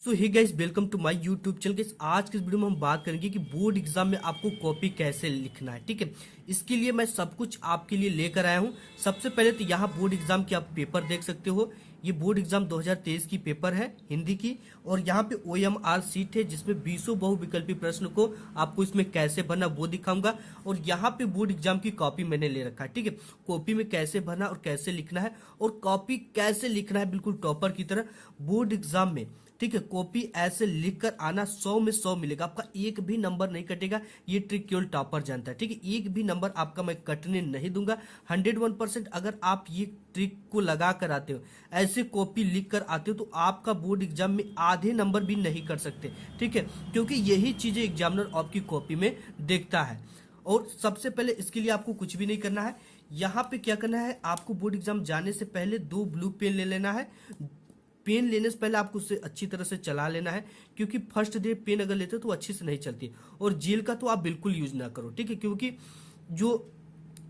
So hey guys, welcome to my YouTube channel. Guys, आज के इस वीडियो में हम बात करेंगे कि बोर्ड एग्जाम में आपको कॉपी कैसे लिखना है। ठीक है, इसके लिए मैं सब कुछ आपके लिए लेकर आया हूँ। सबसे पहले तो यहाँ बोर्ड एग्जाम की आप पेपर देख सकते हो। ये बोर्ड एग्जाम 2023 की पेपर है हिंदी की, और यहाँ पे OMR सीट है जिसमें 20 बहुविकल्पी प्रश्न को आपको इसमें कैसे भरना वो दिखाऊंगा। और यहाँ पे बोर्ड एग्जाम की कॉपी मैंने ले रखा है। ठीक है, कॉपी में कैसे भरना और कैसे लिखना है, और कॉपी कैसे लिखना है बिल्कुल टॉपर की तरह बोर्ड एग्जाम में। ठीक है, कॉपी ऐसे लिख कर आना, 100 में 100 मिलेगा, आपका एक भी नंबर नहीं कटेगा। ये ट्रिक केवल टॉपर जानता है। ठीक है, एक भी नंबर आपका मैं कटने नहीं दूंगा। 101% अगर आप ये ट्रिक को लगा कर आते हो, ऐसे कॉपी लिख कर आते हो, तो आपका बोर्ड एग्जाम में आधे नंबर भी नहीं कर सकते। ठीक है, क्योंकि यही चीजें एग्जामिनर आपकी कॉपी में देखता है। और सबसे पहले इसके लिए आपको कुछ भी नहीं करना है। यहाँ पे क्या करना है, आपको बोर्ड एग्जाम जाने से पहले 2 ब्लू पेन ले लेना है। पेन लेने से पहले आपको उसे अच्छी तरह से चला लेना है, क्योंकि फर्स्ट डे पेन अगर लेते हो तो अच्छी से नहीं चलती। और जेल का तो आप बिल्कुल यूज ना करो। ठीक है, क्योंकि जो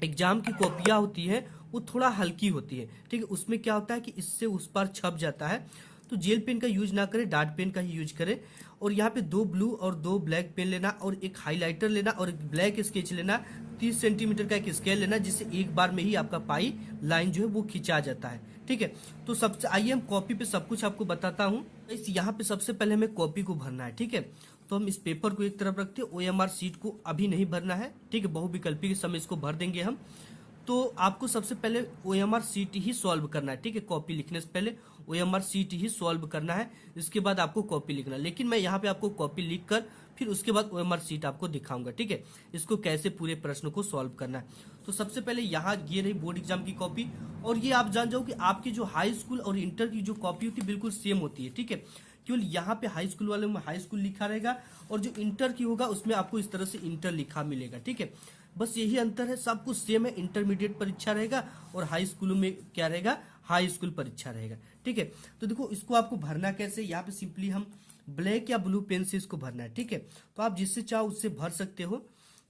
एग्जाम की कॉपियां होती है वो थोड़ा हल्की होती है। ठीक है, उसमें क्या होता है कि इससे उस पर छप जाता है। तो जेल पेन का यूज ना करें, डार्ट पेन का ही यूज करें। और यहाँ पे 2 ब्लू और 2 ब्लैक पेन लेना, और एक हाइलाइटर लेना, और एक ब्लैक स्केच लेना। 30 सेंटीमीटर का एक स्केल लेना, जिससे एक बार में ही आपका पाई लाइन जो है वो खिंचा जाता है। ठीक है, तो सबसे आइए हम कॉपी पे सब कुछ आपको बताता हूँ। इस यहाँ पे सबसे पहले हमें कॉपी को भरना है। ठीक है, तो हम इस पेपर को एक तरफ रखते हैं। OMR सीट को अभी नहीं भरना है। ठीक है, बहुविकल्पी के समय इसको भर देंगे हम। तो आपको सबसे पहले OMR सीट ही सॉल्व करना है। ठीक है, कॉपी लिखने से पहले OMR सीट ही सॉल्व करना है, इसके बाद आपको कॉपी लिखना है। लेकिन मैं यहाँ पे आपको कॉपी लिख कर फिर उसके बाद OMR सीट आपको दिखाऊंगा। ठीक है, इसको कैसे पूरे प्रश्न को सॉल्व करना है। तो सबसे पहले यहाँ ये रही बोर्ड एग्जाम की कॉपी। और ये आप जान जाओ कि आपकी जो हाई स्कूल और इंटर की जो कॉपी होती है बिल्कुल सेम होती है। ठीक है, केवल यहाँ पे हाई स्कूल वाले में हाई स्कूल लिखा रहेगा, और जो इंटर की होगा उसमें आपको इस तरह से इंटर लिखा मिलेगा। ठीक है, बस यही अंतर है, सब कुछ सेम है। इंटरमीडिएट परीक्षा रहेगा और हाई स्कूलों में क्या रहेगा, हाई स्कूल परीक्षा रहेगा। ठीक है, तो देखो इसको आपको भरना कैसे। यहाँ पे सिंपली हम ब्लैक या ब्लू पेन से इसको भरना है। ठीक है, तो आप जिससे चाहो उससे भर सकते हो।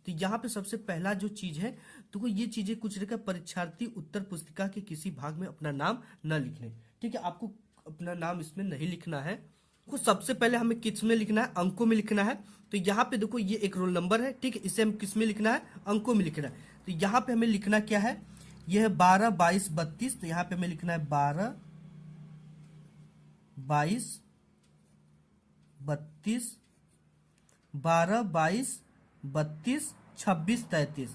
तो यहाँ पे सबसे पहला जो चीज है, तो ये चीजें कुछ रहेगा, परीक्षार्थी उत्तर पुस्तिका के किसी भाग में अपना नाम न लिखने। ठीक है, आपको अपना नाम इसमें नहीं लिखना है। को सबसे पहले हमें किस में लिखना है, अंकों में लिखना है। तो यहाँ पे देखो ये एक रोल नंबर है। ठीक है, इसे हम किस में लिखना है, अंकों में लिखना है। तो यहाँ पे हमें लिखना क्या है, यह है 12, 22, 32। तो यहाँ पे हमें लिखना है 12, 22, 32, 12, 22, 32, 26, 33।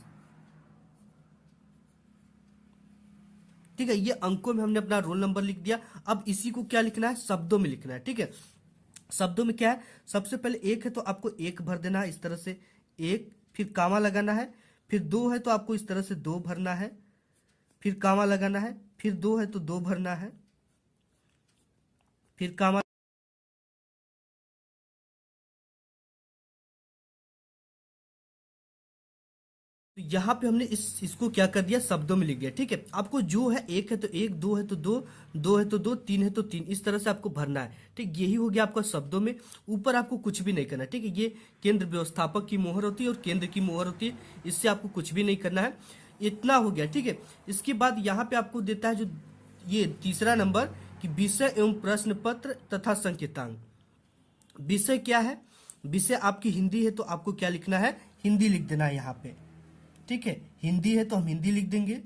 ठीक है, ये अंकों में हमने अपना रोल नंबर लिख दिया। अब इसी को क्या लिखना है, शब्दों में लिखना है। ठीक है, शब्दों में क्या है, सबसे पहले एक है तो आपको एक भर देना है इस तरह से, एक, फिर कामा लगाना है। फिर 2 है तो आपको इस तरह से 2 भरना है, फिर कामा लगाना है। फिर 2 है तो 2 भरना है, फिर कामा। तो यहाँ पे हमने इसको क्या कर दिया, शब्दों में लिख दिया। ठीक है, आपको जो है एक है तो एक, 2 है तो 2, 2 है तो 2, 3 है तो 3, इस तरह से आपको भरना है। ठीक, यही हो गया आपका शब्दों में। ऊपर आपको कुछ भी नहीं करना। ठीक है, ये केंद्र व्यवस्थापक की मोहर होती है और केंद्र की मोहर होती है, इससे आपको कुछ भी नहीं करना है। इतना हो गया। ठीक है, इसके बाद यहाँ पे आपको देता है जो ये तीसरा नंबर, कि विषय एवं प्रश्न पत्र तथा संकेतांक। विषय क्या है, विषय आपकी हिंदी है तो आपको क्या लिखना है, हिंदी लिख देना है यहाँ पे। ठीक है, हिंदी है तो हम हिंदी लिख देंगे।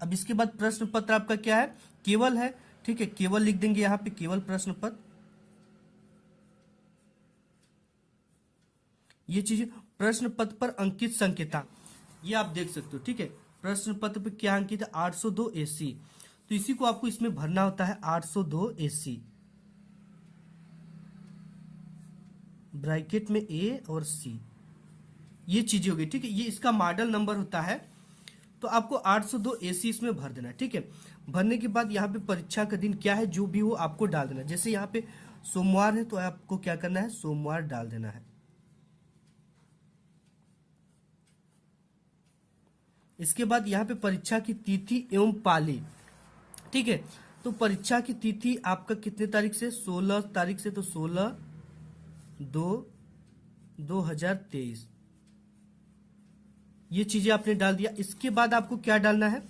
अब इसके बाद प्रश्न पत्र आपका क्या है, केवल है। ठीक है, केवल लिख देंगे यहाँ पे, केवल प्रश्न पत्र। ये चीज प्रश्न पत्र पर अंकित संकेतांक, ये आप देख सकते हो। ठीक है, प्रश्न पत्र पे क्या अंकित है, 802 AC। तो इसी को आपको इसमें भरना होता है, 802 AC, ब्रैकेट में A और C। ये चीजें होगी। ठीक है, ये इसका मॉडल नंबर होता है। तो आपको 802 AC इसमें भर देना है। ठीक है, भरने के बाद यहाँ पे परीक्षा का दिन क्या है, जो भी हो आपको डाल देना है। जैसे यहाँ पे सोमवार है तो आपको क्या करना है, सोमवार डाल देना है। इसके बाद यहाँ पे परीक्षा की तिथि एवं पाली। ठीक है, तो परीक्षा की तिथि आपका कितने तारीख से, 16 तारीख से। तो 16/2/2023, ये चीजें आपने डाल दिया। इसके बाद आपको क्या डालना है,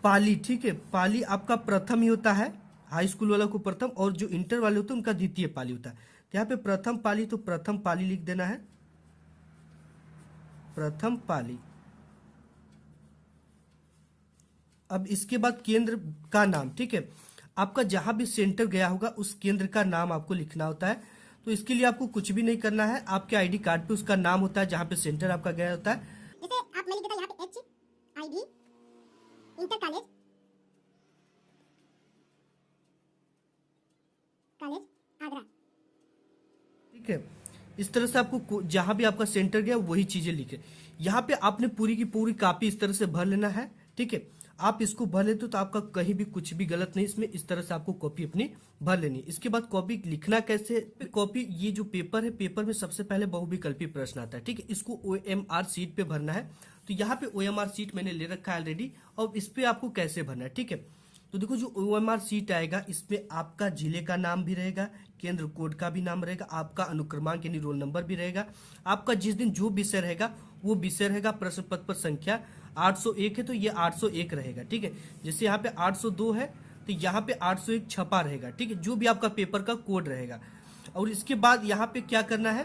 पाली, ठीक है। पाली आपका प्रथम ही होता है, हाई स्कूल वाला को प्रथम, और जो इंटर वाले होते हैं उनका द्वितीय पाली होता है। तो यहाँ पे प्रथम पाली, तो प्रथम पाली लिख देना है, प्रथम पाली। अब इसके बाद केंद्र का नाम, ठीक है। आपका जहां भी सेंटर गया होगा उस केंद्र का नाम आपको लिखना होता है। तो इसके लिए आपको कुछ भी नहीं करना है, आपके आईडी कार्ड पे उसका नाम होता है जहां पे सेंटर आपका गया होता है। जैसे आप मैं लिख देता यहाँ पे HID इंटर कॉलेज आगरा, ठीक है। इस तरह से आपको जहां भी आपका सेंटर गया वही चीजें लिखे। यहाँ पे आपने पूरी की पूरी कॉपी इस तरह से भर लेना है, ठीक है। आप इसको भर लेते हो तो आपका कहीं भी कुछ भी गलत नहीं, इसमें इस तरह से आपको कॉपी अपनी भर लेनी है। इसके बाद कॉपी लिखना कैसे, कॉपी ये जो पेपर है, पेपर में सबसे पहले बहुविकल्पी प्रश्न आता है, ठीक है। इसको OMR शीट पे भरना है। तो यहाँ पे OMR शीट मैंने ले रखा है ऑलरेडी, और इस पे आपको कैसे भरना है, ठीक है। तो देखो जो OMR शीट आएगा इसमें आपका जिले का नाम भी रहेगा, केंद्र कोड का भी नाम रहेगा, आपका अनुक्रमांक यानी रोल नंबर भी रहेगा, आपका जिस दिन जो विषय रहेगा वो विषय रहेगा, प्रश्न पत्र पर संख्या 801 है तो ये 801 रहेगा, ठीक है। जैसे यहाँ पे 802 है तो यहाँ पे 801 छपा रहेगा, ठीक है, जो भी आपका पेपर का कोड रहेगा। और इसके बाद यहाँ पे क्या करना है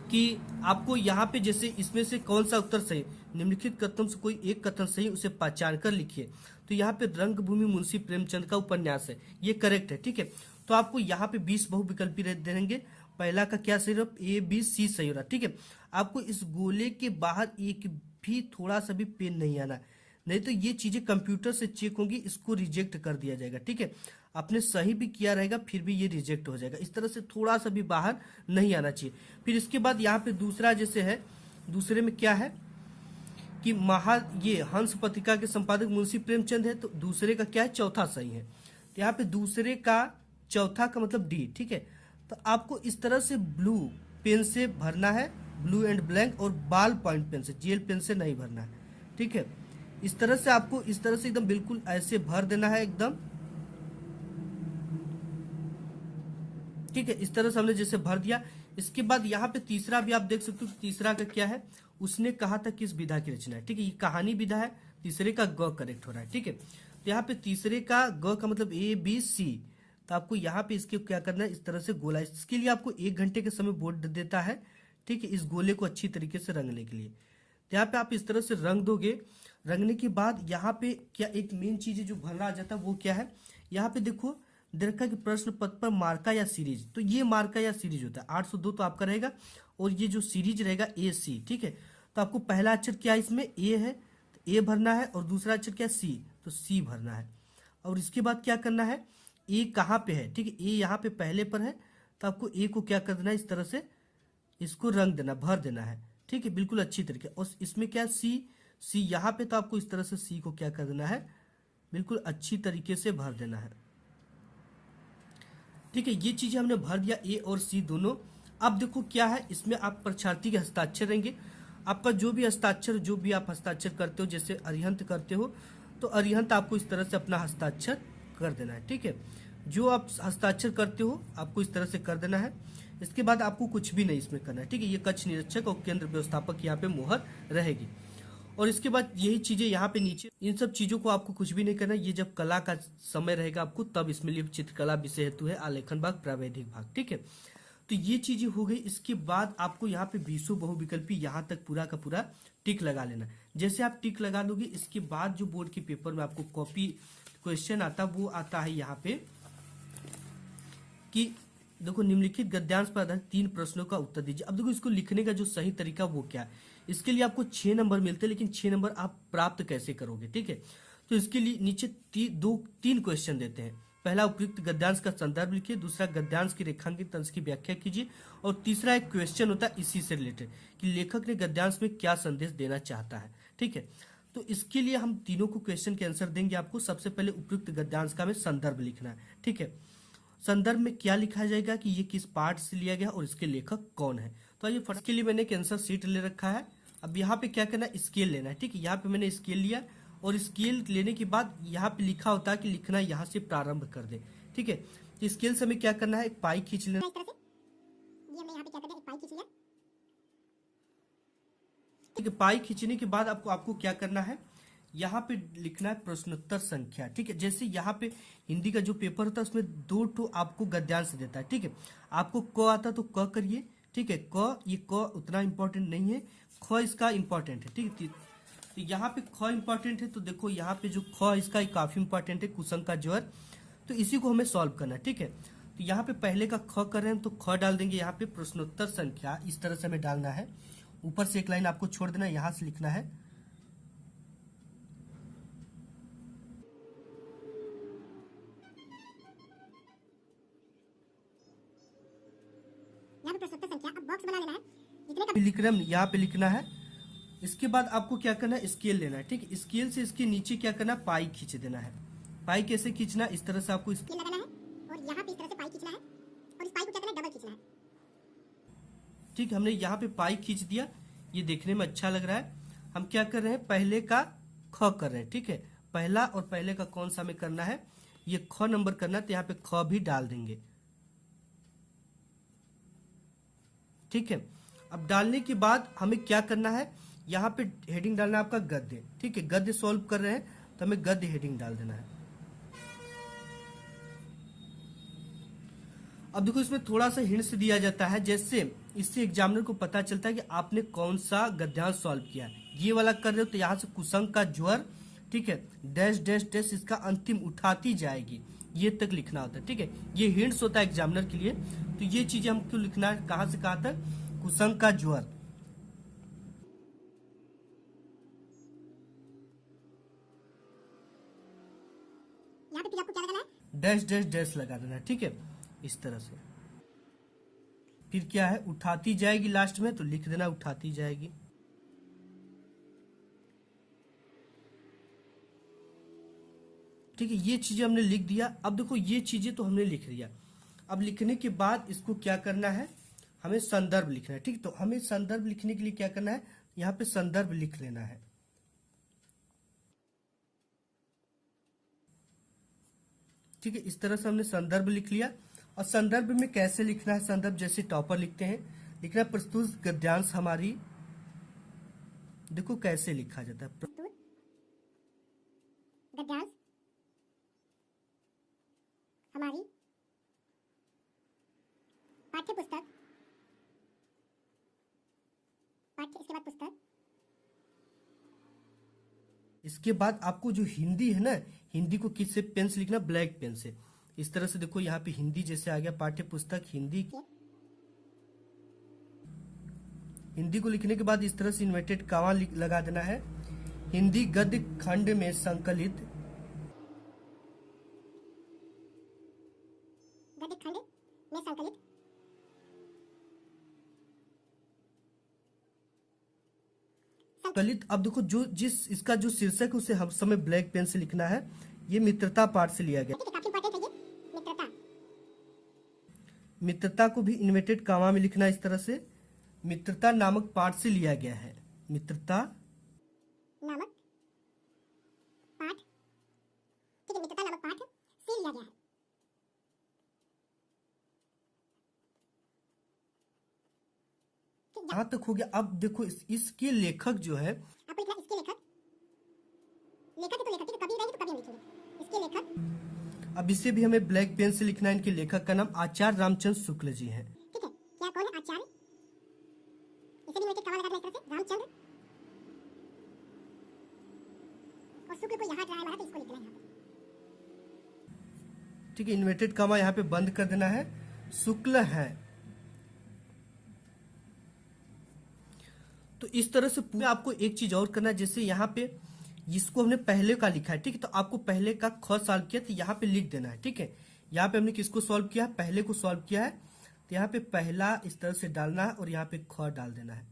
कि आपको यहाँ पे जैसे इसमें से कौन सा उत्तर सही, निम्नलिखित कथनों से कोई एक कथन सही उसे पहचान कर लिखिए। तो यहाँ पे रंगभूमि मुंशी प्रेमचंद का उपन्यास है, ये करेक्ट है, ठीक है। तो आपको यहाँ पे 20 बहुविकल्पी देंगे, पहला का क्या सही रहा, ABC सही हो रहा, ठीक है। आपको इस गोले के बाहर एक भी थोड़ा सा भी पेन नहीं आना, नहीं तो ये चीजें कंप्यूटर से चेक होंगी, इसको रिजेक्ट कर दिया जाएगा, ठीक है। आपने सही भी किया रहेगा फिर भी ये रिजेक्ट हो जाएगा, इस तरह से थोड़ा सा भी बाहर नहीं आना चाहिए। फिर इसके बाद यहाँ पे दूसरा जैसे है, दूसरे में क्या है कि ये हंस पत्रिका के संपादक मुंशी प्रेमचंद है, तो दूसरे का क्या है, चौथा सही है। तो यहाँ पे दूसरे का चौथा का मतलब D, ठीक है। तो आपको इस तरह से ब्लू पेन से भरना है, ब्लू एंड ब्लैंक, और बॉल पॉइंट पेन से, जेल पेन से नहीं भरना है, ठीक है। इस तरह से आपको इस तरह से एकदम बिल्कुल ऐसे भर देना है एकदम, ठीक है। इस तरह से हमने जैसे भर दिया। इसके बाद यहाँ पे तीसरा भी आप देख सकते हो, तीसरा का क्या है, उसने कहा था किस विधा की रचना है, ठीक है। ये कहानी विधा है, तीसरे का ग करेक्ट हो रहा है, ठीक है। तो यहाँ पे तीसरे का ग का मतलब ABC, तो आपको यहाँ पे इसके क्या करना है, इस तरह से गोला, इसके लिए आपको 1 घंटे के समय बोर्ड देता है, ठीक है, इस गोले को अच्छी तरीके से रंगने के लिए। तो यहाँ पे आप इस तरह से रंग दोगे। रंगने के बाद यहाँ पे क्या एक मेन चीज है जो भरना आ जाता है, वो क्या है, यहाँ पे देखो दरका के प्रश्न पत्र पर मार्का या सीरीज, तो ये मार्का या सीरीज होता है, 802 तो आपका रहेगा, और ये जो सीरीज रहेगा AC, ठीक है। तो आपको पहला अक्षर क्या है, इसमें A है तो A भरना है, और दूसरा अक्षर क्या है, C, तो C भरना है। और इसके बाद क्या करना है, A कहाँ पे है, ठीक है, A यहाँ पे पहले पर है, तो आपको A को क्या कर देना है, इस तरह से इसको रंग देना, भर देना है, ठीक है, बिल्कुल अच्छी तरीके। और इसमें क्या C यहाँ पे, तो आपको इस तरह से C को क्या कर देना है, बिल्कुल अच्छी तरीके से भर देना है, ठीक है। ये चीजें हमने भर दिया, A और C दोनों। अब देखो क्या है, इसमें आप परीक्षार्थी के हस्ताक्षर रहेंगे, आपका जो भी हस्ताक्षर, जो भी आप हस्ताक्षर करते हो, जैसे अरिहंत करते हो तो अरिहंत आपको इस तरह से अपना हस्ताक्षर कर देना है, ठीक है। जो आप हस्ताक्षर करते हो आपको इस तरह से कर देना है। इसके बाद आपको कुछ भी नहीं इसमें करना है, ठीक है। ये कक्ष निरीक्षक और केंद्र व्यवस्थापक यहाँ पे मोहर रहेगी। और इसके बाद यही चीजें यहाँ पे नीचे, इन सब चीजों को आपको कुछ भी नहीं करना। ये जब कला का समय रहेगा आपको तब इसमें लिए चित्रकला विषय हेतु है, आलेखन भाग, प्रावैधिक भाग, ठीक है। तो ये चीजें हो गई। इसके बाद आपको यहाँ पे 20 बहुविकल्पी यहाँ तक पूरा का पूरा टिक लगा लेना। जैसे आप टिक लगा लोगे, इसके बाद जो बोर्ड के पेपर में आपको कॉपी क्वेश्चन आता वो आता है यहाँ पे कि देखो निम्नलिखित गद्यांश पर आधारित 3 प्रश्नों का उत्तर दीजिए। अब देखो इसको लिखने का जो सही तरीका वो क्या है, इसके लिए आपको 6 नंबर मिलते हैं, लेकिन 6 नंबर आप प्राप्त कैसे करोगे, ठीक है। तो इसके लिए नीचे 3 क्वेश्चन देते हैं। पहला उपयुक्त गद्यांश का संदर्भ लिखिए, दूसरा गद्यांश की रेखांकित अंश की व्याख्या कीजिए, और तीसरा एक क्वेश्चन होता है इसी से रिलेटेड कि लेखक ने गद्यांश में क्या संदेश देना चाहता है, ठीक है। तो इसके लिए हम तीनों को क्वेश्चन के आंसर देंगे आपको। सबसे पहले उपयुक्त गद्यांश का में संदर्भ लिखना है, ठीक है। संदर्भ में क्या लिखा जाएगा कि ये किस पाठ से लिया गया और इसके लेखक कौन है। तो ये फर्स्ट के लिए मैंने एक आंसर शीट ले रखा है। अब यहाँ पे क्या करना है, स्केल लेना है, ठीक है। यहाँ पे मैंने स्केल लिया, और स्केल लेने के बाद यहाँ पे लिखा होता है कि लिखना यहाँ से प्रारंभ कर दे, ठीक है। तो स्केल से हमें क्या करना है, एक पाई खींच लेना, ये हमने यहाँ पे क्या करना है, एक पाई खींच लिया, ठीक है। पाई खींचने के बाद आपको क्या करना है, यहाँ पे लिखना है प्रश्नोत्तर संख्या, ठीक है। जैसे यहाँ पे हिंदी का जो पेपर होता है उसमें 2 ठो आपको गद्यांश देता है, ठीक है। आपको क आता तो क करिए, ठीक है। ये क उतना इंपॉर्टेंट नहीं है, ख इसका इंपॉर्टेंट है, ठीक है। तो यहाँ पे ख इंपॉर्टेंट है, तो देखो यहाँ पे जो ख इसका काफी इंपॉर्टेंट है, कुसंग का ज्वर। तो इसी को हमें सॉल्व करना है, ठीक है। तो यहाँ पे पहले का ख कर रहे हैं तो ख डाल देंगे, यहाँ पे प्रश्नोत्तर संख्या इस तरह से हमें डालना है। ऊपर से एक लाइन आपको छोड़ देना है, यहाँ से लिखना है। यहाँ पे प्रश्नोत्तर संख्या अब बॉक्स बना लेना है जितने का लिख रहे हैं यहाँ पे लिखना है। इसके बाद आपको क्या करना है, स्केल लेना है, ठीक है। स्केल से इसके नीचे क्या करना है, पाई खींच देना है। पाई कैसे खींचना, इस तरह से आपको स्केल लगाना है और यहाँ पे इस तरह से पाई खींचना है और इस पाई को क्या करना है, डबल खींचना है। ठीक है, हमने यहाँ पे पाई खींच दिया, ये देखने में अच्छा लग रहा है। हम क्या कर रहे हैं, पहले का ख कर रहे हैं, ठीक है। पहला और पहले का कौन सा हमें करना है, ये ख नंबर करना है, तो यहाँ पे ख भी डाल देंगे, ठीक है। अब डालने के बाद हमें क्या करना है, यहाँ पे हेडिंग डालना है आपका गद्य, ठीक है। गद्य सॉल्व कर रहे हैं तो हमें गद्य हेडिंग डाल देना है। अब देखो इसमें थोड़ा सा हिंट्स दिया जाता है, जैसे इससे एग्जामिनर को पता चलता है कि आपने कौन सा गद्यांश सॉल्व किया है। ये वाला कर रहे हो तो यहाँ से कुसंग का ज्वर, ठीक है, डैश डैश डैश इसका अंतिम उठाती जाएगी, ये तक लिखना होता है, ठीक है। ये हिंट्स होता है एग्जामिनर के लिए। तो ये चीजें हमको लिखना है, कहाँ से कहाँ तक, कुसंग का ज्वर। यहाँ पे फिर आपको क्या लगाना है, डैश डैश डैश लगा देना, ठीक है, इस तरह से। फिर क्या है, उठाती जाएगी लास्ट में, तो लिख देना उठाती जाएगी। ठीक है, ये चीजें हमने लिख दिया। अब देखो ये चीजें तो हमने लिख दिया। अब लिखने के बाद इसको क्या करना है, हमें संदर्भ लिखना है, ठीक। तो हमें संदर्भ लिखने के लिए क्या करना है, यहाँ पे संदर्भ लिख लेना है, ठीक है। इस तरह से हमने संदर्भ लिख लिया। और संदर्भ में कैसे लिखना है, संदर्भ जैसे टॉपर लिखते हैं, लिखना है प्रस्तुत गद्यांश हमारी, देखो कैसे लिखा जाता है, प्रस्तुत गद्यांश हमारी पाठ्य पुस्तक, पाठ्य इसके बाद पुस्तक। इसके बाद आपको जो हिंदी है ना, हिंदी को किससे पेन से लिखना, ब्लैक पेन से। इस तरह से देखो यहाँ पे हिंदी जैसे आ गया, पाठ्य पुस्तक हिंदी। हिंदी को लिखने के बाद इस तरह से इन्वर्टेड कॉमा लगा देना है। हिंदी गद्य खंड में संकलित, गद्य खंड में संकलित अब देखो जो जिस इसका जो शीर्षक है उसे हम समय ब्लैक पेन से लिखना है। ये मित्रता पाठ से लिया गया। काफी इंपॉर्टेंट है ये मित्रता। मित्रता को भी इन्वर्टेड कॉमा में लिखना है इस तरह से। मित्रता नामक पाठ से लिया गया है, मित्रता नामक पाठ, ठीक है, मित्रता नामक पाठ से लिया गया है। यहाँ तक हो गया। अब देखो इसके लेखक जो है, आपको लिखना इसके लेखक, लेखक है तो लेखक, ठीक है, कभी रहेंगे तो कभी हम लिखेंगे इसके लेखक। अब इसे भी हमें ब्लैक पेन से लिखना है। इनके लेखक का नाम आचार्य रामचंद्र शुक्ल जी हैं, ठीक है। क्या कौन है, आचार्य, इसे भी कॉमा लगा देना इस तरह से, रामचंद्र, और शुक्ल को यहाँ ड्राई मारा तो इसको लिखना है यहाँ पे, ठीक है। इन्वर्टेड कॉमा यहाँ पे बंद कर देना है, शुक्ल है। तो इस तरह से पूरा आपको एक चीज और करना है, जैसे यहाँ पे जिसको हमने पहले का लिखा है, ठीक है, तो आपको पहले का ख सॉल्व किया तो यहाँ पे लिख देना है, ठीक है। यहाँ पे हमने किसको सॉल्व किया है, पहले को सॉल्व किया है, तो यहाँ पे पहला इस तरह से डालना है और यहाँ पे ख डाल देना है,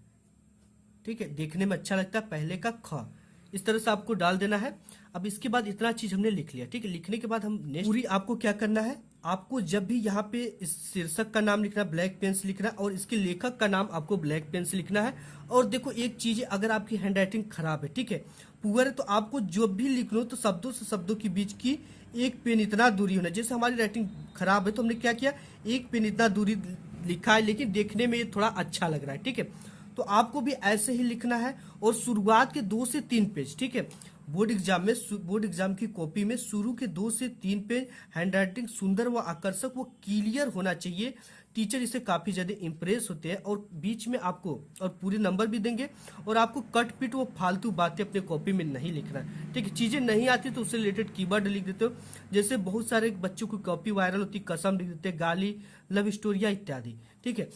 ठीक है। देखने में अच्छा लगता है, पहले का ख इस तरह से आपको डाल देना है। अब इसके बाद इतना चीज हमने लिख लिया, ठीक है। लिखने के बाद हम नेक्स्ट पूरी आपको क्या करना है, आपको जब भी यहाँ पे इस शीर्षक का नाम लिखना है ब्लैक पेन से लिखना है और इसके लेखक का नाम आपको ब्लैक पेन से लिखना है। और देखो एक चीज, अगर आपकी हैंडराइटिंग खराब है, ठीक है, पुअर है, तो आपको जो भी लिख लो तो शब्दों से शब्दों के बीच की एक पेन इतना दूरी होना। जैसे हमारी राइटिंग खराब है तो हमने क्या किया, एक पेन इतना दूरी लिखा है, लेकिन देखने में ये थोड़ा अच्छा लग रहा है, ठीक है। तो आपको भी ऐसे ही लिखना है और शुरुआत के 2 से 3 पेज, ठीक है, बोर्ड एग्जाम की कॉपी में शुरू के 2 से 3 पेज हैंडराइटिंग सुंदर व आकर्षक व क्लियर होना चाहिए। टीचर इससे काफी ज्यादा इंप्रेस होते हैं और बीच में आपको और पूरे नंबर भी देंगे। और आपको कट पिट वो फालतू बातें अपने कॉपी में नहीं लिखना है, ठीक है। चीजें नहीं आती तो उससे रिलेटेड कीवर्ड लिख देते हो, जैसे बहुत सारे बच्चों की कॉपी वायरल होती है, कसम लिख देते हैं, गाली, लव स्टोरिया इत्यादि, ठीक है।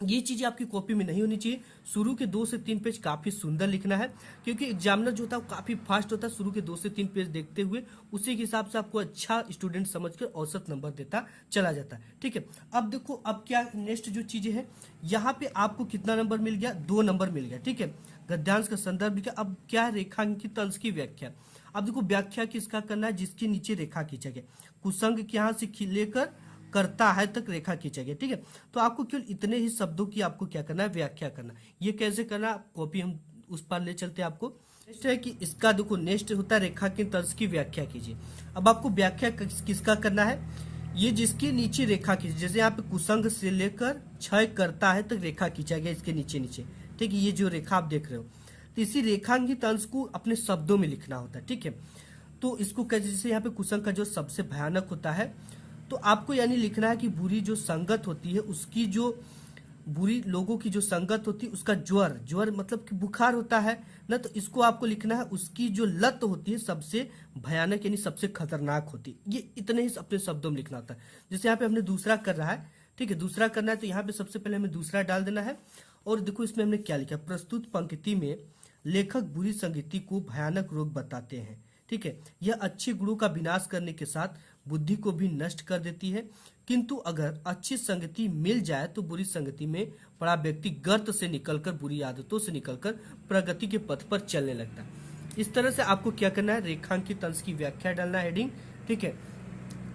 ये चीजें आपकी कॉपी में नहीं होनी चाहिए। शुरू के 2 से 3 पेज काफी सुंदर लिखना है, क्योंकि एग्जामिनर जो होता है वो काफी फास्ट होता है। शुरू के 2 से 3 पेज देखते हुए उसी के हिसाब से आपको अच्छा स्टूडेंट समझकर औसत नंबर देता चला जाता है, ठीक है। अब देखो, अब क्या नेक्स्ट जो चीजें हैं, यहाँ पे आपको कितना नंबर मिल गया, 2 नंबर मिल गया, ठीक है। गद्यांश का संदर्भ लिखा। अब क्या है, रेखांकित अंश की व्याख्या। अब देखो, व्याख्या किसका करना है, जिसके नीचे रेखा खींचा गया। कुसंग के यहाँ से लेकर करता है तक रेखा खींचा गया, ठीक है। तो आपको केवल इतने ही शब्दों की आपको क्या करना है, व्याख्या करना। ये कैसे करना, कॉपी हम उस पर ले चलते हैं आपको। नेक्स्ट है कि इसका देखो, नेक्स्ट होता है रेखांकित अंश की व्याख्या कीजिए। अब आपको व्याख्या किसका करना है, ये जिसके नीचे रेखा खींचे, जैसे यहाँ पे कुसंग से लेकर क्षय करता है तक रेखा खींचा गया, इसके नीचे नीचे, ठीक है। ये जो रेखा आप देख रहे हो, तो इसी रेखांकित अंश को अपने शब्दों में लिखना होता है, ठीक है। तो इसको कैसे, जैसे यहाँ पे कुसंग का जो सबसे भयानक होता है, तो आपको यानी लिखना है कि बुरी जो संगत होती है, उसकी जो बुरी लोगों की जो संगत होती है, उसका ज्वर मतलब कि बुखार होता है ना, तो इसको आपको लिखना है उसकी जो लत होती है सबसे भयानक यानी सबसे खतरनाक होती है। ये इतने ही अपने शब्दों में लिखना होता है। जैसे यहाँ पे हमने दूसरा कर रहा है, ठीक है, दूसरा करना है, तो यहाँ पे सबसे पहले हमें दूसरा डाल देना है। और देखो इसमें हमने क्या लिखा, प्रस्तुत पंक्ति में लेखक बुरी संगति को भयानक रोग बताते हैं, ठीक है। यह अच्छे गुणों का विनाश करने के साथ बुद्धि को भी नष्ट कर देती है, किंतु अगर अच्छी संगति मिल जाए तो बुरी संगति में पड़ा व्यक्ति गर्त से निकलकर, बुरी आदतों से निकलकर प्रगति के पथ पर चलने लगता है। इस तरह से आपको क्या करना है, रेखांकित अंश की व्याख्या डालना है, हेडिंग, ठीक है।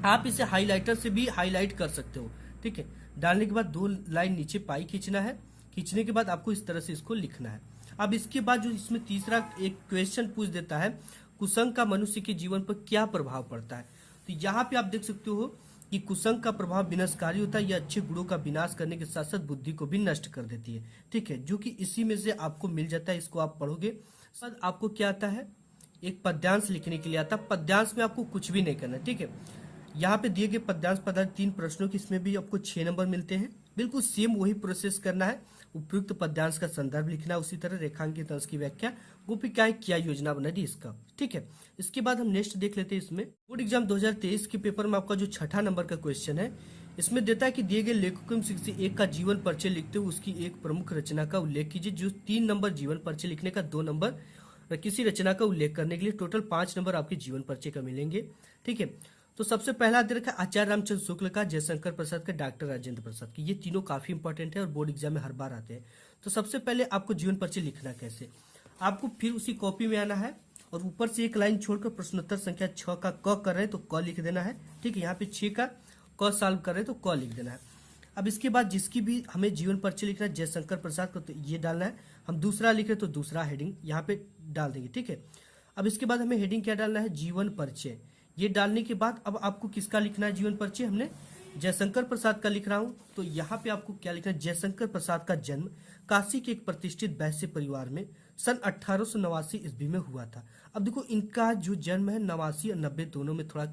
आप इसे हाईलाइटर से भी हाईलाइट कर सकते हो, ठीक है। डालने के बाद 2 लाइन नीचे पाई खींचना है। खींचने के बाद आपको इस तरह से इसको लिखना है। अब इसके बाद जो इसमें तीसरा एक क्वेश्चन पूछ देता है, कुसंग का मनुष्य के जीवन पर क्या प्रभाव पड़ता है। तो यहाँ पे आप देख सकते हो कि कुसंग का प्रभाव विनाशकारी होता है। यह अच्छे गुणों का विनाश करने के साथ साथ बुद्धि को भी नष्ट कर देती है, ठीक है, जो कि इसी में से आपको मिल जाता है। इसको आप पढ़ोगे, बाद आपको क्या आता है, एक पद्यांश लिखने के लिए आता है। पद्यांश में आपको कुछ भी नहीं करना, ठीक है। यहाँ पे दिए गए पद्यांश पदार्थ 3 प्रश्नों की, इसमें भी आपको 6 नंबर मिलते हैं। बिल्कुल सेम वही प्रोसेस करना है। उपयुक्त पद्यांश का संदर्भ लिखना है, उसी तरह रेखांकित अंश की व्याख्या, गोपिकाएं क्या योजना बना दी इसका, ठीक है। इसके बाद हम नेक्स्ट देख लेते हैं। इसमें बोर्ड एग्जाम 2023 के पेपर में आपका जो 6ठा नंबर का क्वेश्चन है, इसमें देता है कि दिए गए लेखकों में से एक का जीवन परिचय लिखते हुए उसकी एक प्रमुख रचना का उल्लेख कीजिए। जो 3 नंबर जीवन परिचय लिखने का, 2 नंबर किसी रचना का उल्लेख करने के लिए, टोटल 5 नंबर आपके जीवन परिचय का मिलेंगे, ठीक है। तो सबसे पहला दे रखा आचार्य रामचंद्र शुक्ल का, जयशंकर प्रसाद का, डॉक्टर राजेंद्र प्रसाद की। ये तीनों काफी इंपॉर्टेंट है और बोर्ड एग्जाम में हर बार आते हैं। तो सबसे पहले आपको जीवन परिचय लिखना कैसे, आपको फिर उसी कॉपी में आना है और ऊपर से एक लाइन छोड़कर प्रश्नोत्तर संख्या 6 का क कर रहे हैं तो क लिख देना है, ठीक है। यहाँ पे 6 का क सॉल्व कर रहे हैं तो क लिख देना है। अब इसके बाद जिसकी भी हमें जीवन परिचय लिखना है, जयशंकर प्रसाद का, तो ये डालना है। हम दूसरा लिख रहे तो दूसरा हेडिंग यहाँ पे डाल देंगे, ठीक है। अब इसके बाद हमें हेडिंग क्या डालना है, जीवन परिचय। ये डालने के बाद अब आपको किसका लिखना है जीवन परिचय, हमने जयशंकर प्रसाद का लिख रहा हूं, तो यहाँ पे आपको क्या लिखना है, जयशंकर प्रसाद का जन्म काशी के एक प्रतिष्ठित वैश्य परिवार में सन 1889 ईस्वी में हुआ था। अब देखो इनका जो जन्म है 89 और 90 दोनों में थोड़ा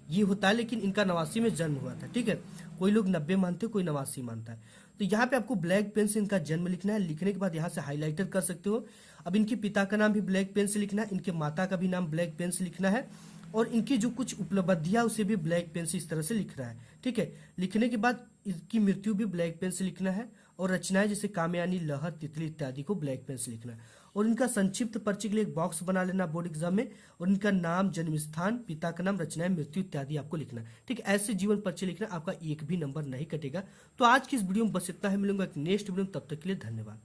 ये होता है, लेकिन इनका 89 में जन्म हुआ था, ठीक है। कोई लोग 90 मानते हैं, कोई 89 मानता है। तो यहाँ पे आपको ब्लैक पेन से इनका जन्म लिखना है। लिखने के बाद यहाँ से हाईलाइटर कर सकते हो। अब इनके पिता का नाम भी ब्लैक पेन से लिखना है, इनके माता का भी नाम ब्लैक पेन से लिखना है, और इनकी जो कुछ उपलब्धियां उसे भी ब्लैक पेन से इस तरह से लिख रहा है, ठीक है। लिखने के बाद इसकी मृत्यु भी ब्लैक पेन से लिखना है, और रचनाएं जैसे कामयानी, लहर, तितली इत्यादि को ब्लैक पेन से लिखना है। और इनका संक्षिप्त परिचय के लिए एक बॉक्स बना लेना बोर्ड एग्जाम में, और इनका नाम, जन्म स्थान, पिता का नाम, रचनाएं, मृत्यु इत्यादि आपको लिखना है, ठीक है। ऐसे जीवन परिचय लिखना, आपका एक भी नंबर नहीं कटेगा। तो आज की इस वीडियो में बस इतना है, मिलूंगा एक नेक्स्ट वीडियो में, तब तक के लिए धन्यवाद।